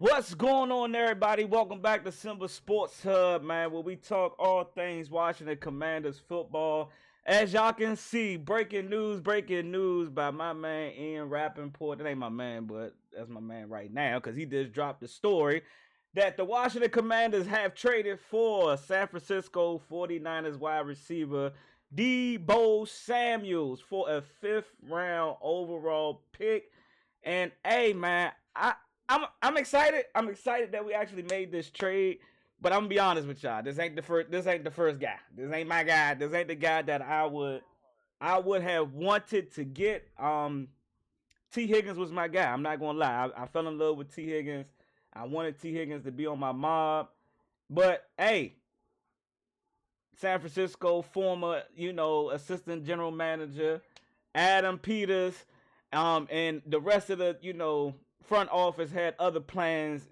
What's going on, everybody? Welcome back to Simba Sports Hub, man, where we talk all things Washington Commanders football. As y'all can see, breaking news by my man Ian Rappaport. That ain't my man, but that's my man right now because he just dropped the story that the Washington Commanders have traded for San Francisco 49ers wide receiver Deebo Samuels for a fifth round overall pick. And hey, man, I'm excited. I'm excited that we actually made this trade. But I'm gonna be honest with y'all. This ain't the first. This ain't the first guy. This ain't my guy. This ain't the guy that I would have wanted to get. T Higgins was my guy. I'm not gonna lie. I fell in love with T Higgins. I wanted T Higgins to be on my mob. But hey, San Francisco former, assistant general manager Adam Peters, and the rest of the, front office had other plans,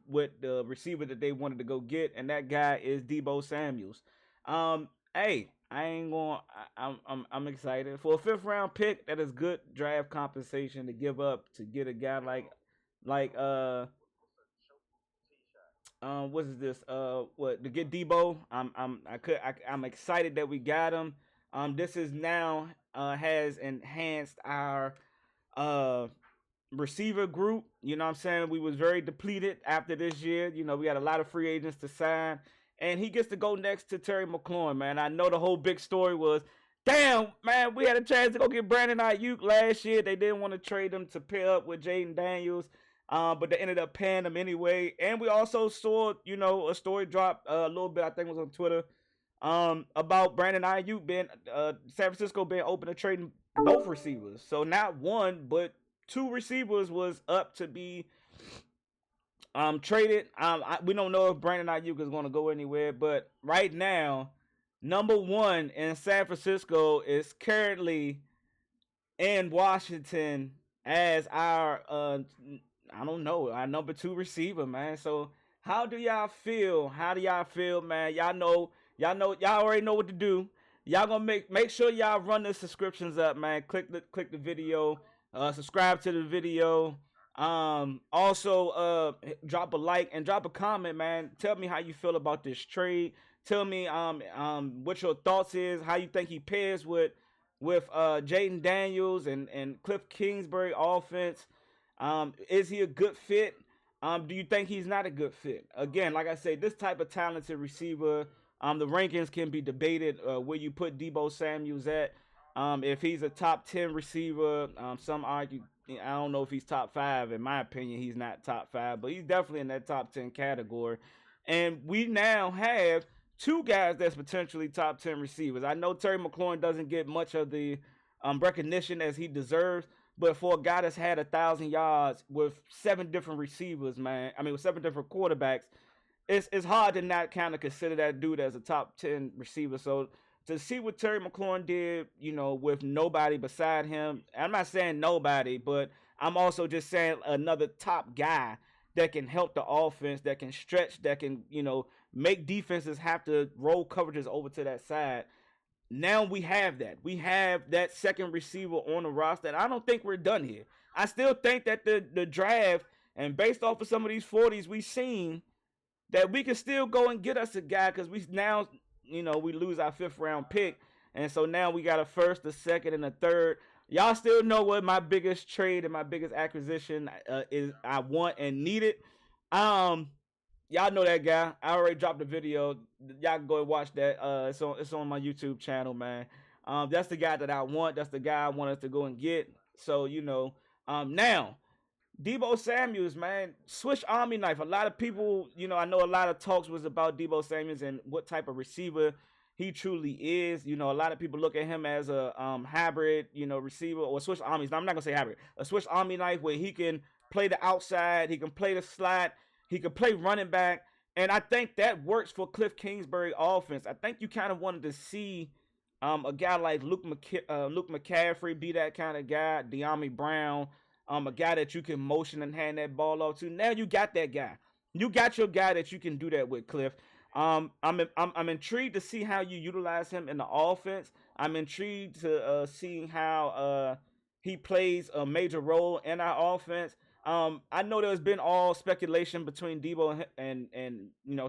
with the receiver that they wanted to go get, and that guy is Deebo Samuels. Hey, I ain't going. I'm excited for a fifth round pick. That is good draft compensation to give up to get a guy like what is this? What to get Deebo? I'm excited that we got him. This is now has enhanced our uh receiver group. You know what I'm saying? We was very depleted after this year. We had a lot of free agents to sign. And he gets to go next to Terry McLaurin, man. I know the whole big story was, damn, man, we had a chance to go get Brandon Ayuk last year. They didn't want to trade him to pair up with Jaden Daniels. But they ended up paying him anyway. And we also saw, a story drop a little bit, I think it was on Twitter, about Brandon Ayuk being, San Francisco being open to trading both receivers. So not one, but two receivers was up to be traded. We don't know if Brandon Ayuk is going to go anywhere, but right now, number one in San Francisco is currently in Washington as our I don't know, our number two receiver, man. So how do y'all feel? How do y'all feel, man? Y'all already know what to do. Y'all gonna make sure y'all run the subscriptions up, man. Click the video, subscribe to the video. Also, drop a like and drop a comment, man. Tell me how you feel about this trade. Tell me what your thoughts is. How you think he pairs with Jaden Daniels and Cliff Kingsbury offense. Is he a good fit? Do you think he's not a good fit? Again, like I say, this type of talented receiver, the rankings can be debated where you put Deebo Samuels at. If he's a top 10 receiver, some argue, I don't know if he's top 5. In my opinion, he's not top 5, but he's definitely in that top 10 category. And we now have two guys that's potentially top 10 receivers. I know Terry McLaurin doesn't get much of the recognition as he deserves, but for a guy that's had 1,000 yards with 7 different receivers, man, I mean with 7 different quarterbacks, it's hard to not kind of consider that dude as a top 10 receiver. So to see what Terry McLaurin did, with nobody beside him, I'm not saying nobody, but I'm also just saying another top guy that can help the offense, that can stretch, that can, make defenses have to roll coverages over to that side. Now we have that. We have that second receiver on the roster. And I don't think we're done here. I still think that the draft, and based off of some of these 40s we've seen, that we can still go and get us a guy because we now, we lose our fifth round pick. And so now we got a first, a second, and a third. Y'all still know what my biggest trade and my biggest acquisition is. I want and need it. Y'all know that guy. I already dropped the video. Y'all can go and watch that. It's on my YouTube channel, man. That's the guy that I want. That's the guy I want us to go and get. So now Deebo Samuels, man, Swiss Army knife. A lot of people, I know a lot of talks was about Deebo Samuels and what type of receiver he truly is. A lot of people look at him as a hybrid, receiver or Swiss Army. I'm not gonna say hybrid. A Swiss Army knife where he can play the outside, he can play the slot, he can play running back, and I think that works for Cliff Kingsbury offense. I think you kind of wanted to see a guy like Luke McCaffrey be that kind of guy, De'Ami Brown, a guy that you can motion and hand that ball off to. Now you got that guy. You got your guy that you can do that with, Cliff. I'm intrigued to see how you utilize him in the offense. I'm intrigued to see how he plays a major role in our offense. I know there's been all speculation between Deebo and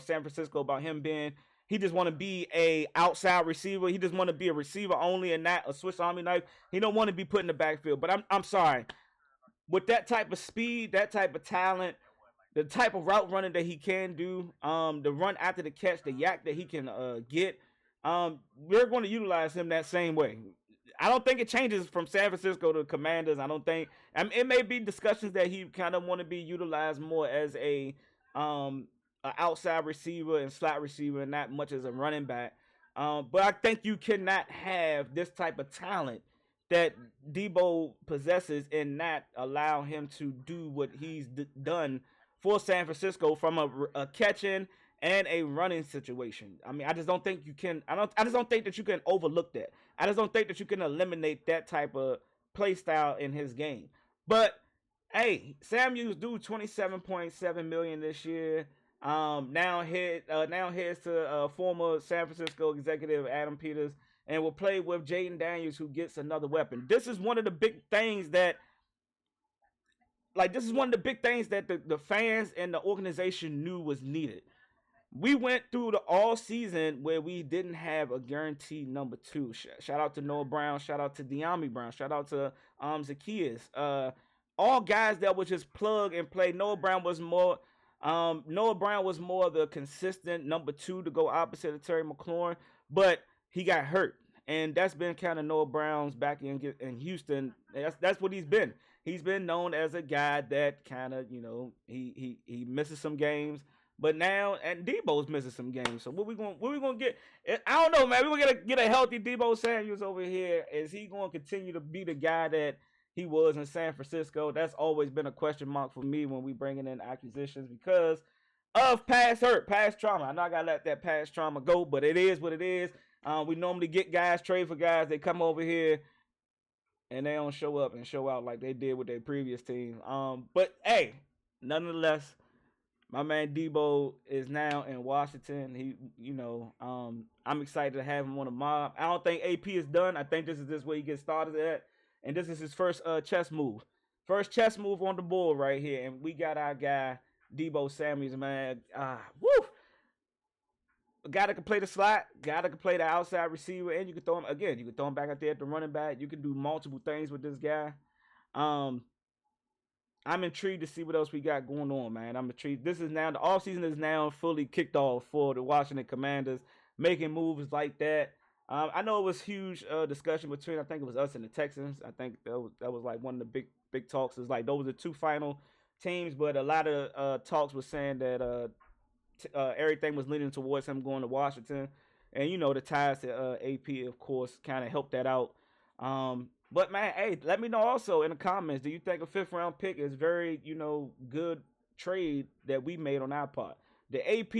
San Francisco about him being he just want to be a outside receiver. He just want to be a receiver only and not a Swiss Army knife. He don't want to be put in the backfield. But I'm sorry, with that type of speed, that type of talent, the type of route running that he can do, the run after the catch, the yak that he can get, we're going to utilize him that same way. I don't think it changes from San Francisco to Commanders. I don't think. I mean, it may be discussions that he kind of want to be utilized more as a outside receiver and slot receiver, and not much as a running back. But I think you cannot have this type of talent that Deebo possesses and not allow him to do what he's done for San Francisco from a catching and a running situation. I mean, I just don't think you can. I just don't think that you can overlook that. I just don't think that you can eliminate that type of play style in his game. But hey, Samuels do 27.7 million this year. Now heads to former San Francisco executive Adam Peters and will play with Jaden Daniels, who gets another weapon. This is one of the big things that the fans and the organization knew was needed. We went through the all season where we didn't have a guaranteed number two. Shout out to Noah Brown. Shout out to De'Ami Brown. Shout out to Zacchaeus. All guys that would just plug and play. Noah Brown was more the consistent number two to go opposite of Terry McLaurin, but he got hurt, and that's been kind of Noah Brown's back in Houston. That's what he's been. He's been known as a guy that kind of he misses some games. But now, and Deebo's missing some games. So what we gonna get? I don't know, man. We're gonna get a healthy Deebo Samuels over here. Is he going to continue to be the guy that he was in San Francisco? That's always been a question mark for me when we bringing in acquisitions because of past hurt, past trauma. I know I gotta let that past trauma go, but it is what it is. We normally get guys, trade for guys. They come over here and they don't show up and show out like they did with their previous team. But hey, nonetheless, my man Deebo is now in Washington. I'm excited to have him on the mob. I don't think AP is done. I think this is where he gets started at, and this is his first chess move. First chess move on the board right here, and we got our guy Deebo Samuels, man. Woo! A guy that can play the slot, guy that can play the outside receiver, and you can throw him again. You can throw him back out there at the running back. You can do multiple things with this guy. I'm intrigued to see what else we got going on, man. I'm intrigued. The offseason is now fully kicked off for the Washington Commanders, making moves like that. I know it was huge discussion between, I think it was us and the Texans. I think that was like one of the big talks. It's like those are the two final teams, but a lot of talks was saying that everything was leaning towards him going to Washington. And, the ties to AP, of course, kind of helped that out. But man, hey, let me know also in the comments. Do you think a 5th-round pick is very, good trade that we made on our part? Do AP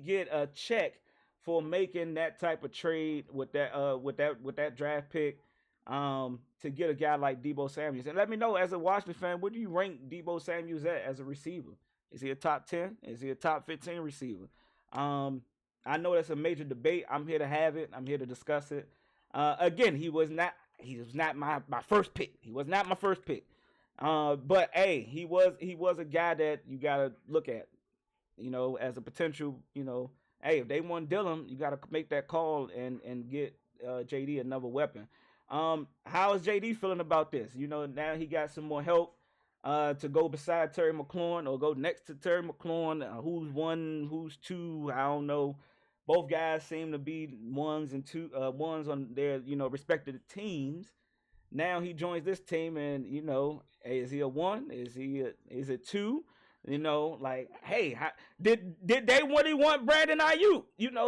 get a check for making that type of trade with that draft pick to get a guy like Deebo Samuels? And let me know as a Washington fan, what do you rank Deebo Samuels at as a receiver? Is he a top 10? Is he a top 15 receiver? I know that's a major debate. I'm here to have it. I'm here to discuss it. Again, he was not my first pick. He was not my first pick. But hey, he was a guy that you gotta look at, as a potential, hey, if they want Dillon, you gotta make that call and get JD another weapon. How is JD feeling about this? Now he got some more help to go beside Terry McLaurin or go next to Terry McLaurin. Who's one, who's two? I don't know. Both guys seem to be ones on their, respective teams. Now he joins this team, and hey, is he a one? Is it two? Hey, did they really want Brandon Ayuk?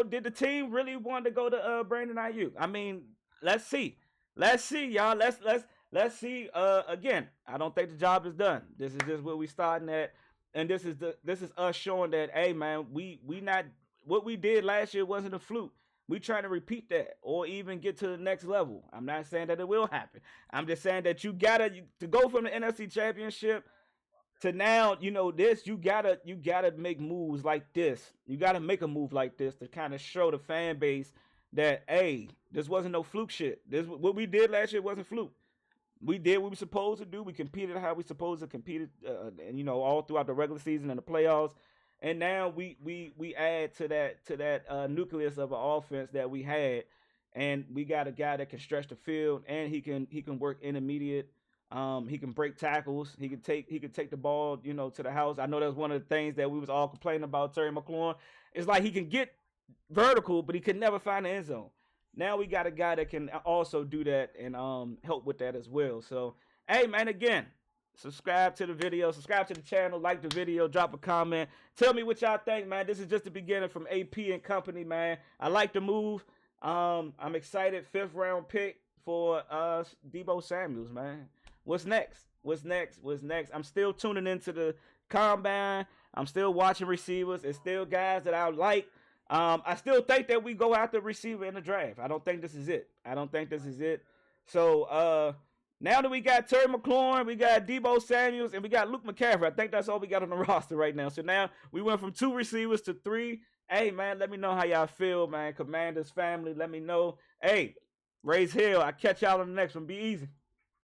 Did the team really want to go to Brandon Ayuk? I mean, let's see, y'all. Let's see. Again, I don't think the job is done. This is just where we starting at, and this is us showing that, hey, man, we not. What we did last year wasn't a fluke. We trying to repeat that or even get to the next level. I'm not saying that it will happen. I'm just saying that you gotta to go from the NFC Championship to now, this, you gotta make moves like this. You gotta make a move like this to kind of show the fan base that, hey, this wasn't no fluke shit. What we did last year wasn't fluke. We did what we supposed to do. We competed how we supposed to compete, and all throughout the regular season and the playoffs. And now we add to that nucleus of an offense that we had, and we got a guy that can stretch the field, and he can work intermediate. He can break tackles. He can take the ball, to the house. I know that's one of the things that we was all complaining about Terry McLaurin. It's like he can get vertical, but he could never find the end zone. Now we got a guy that can also do that and help with that as well. So, hey man, again, subscribe to the video, subscribe to the channel, like the video, drop a comment. Tell me what y'all think, man. This is just the beginning from AP and company, man. I like the move. I'm excited. 5th round pick for Deebo Samuels, man. What's next? What's next? What's next? I'm still tuning into the combine. I'm still watching receivers. It's still guys that I like. I still think that we go after receiver in the draft. I don't think this is it. I don't think this is it. So now that we got Terry McLaurin, we got Deebo Samuels, and we got Luke McCaffrey, I think that's all we got on the roster right now. So now we went from 2 receivers to 3. Hey, man, let me know how y'all feel, man. Commanders family, let me know. Hey, raise hell. I'll catch y'all on the next one. Be easy.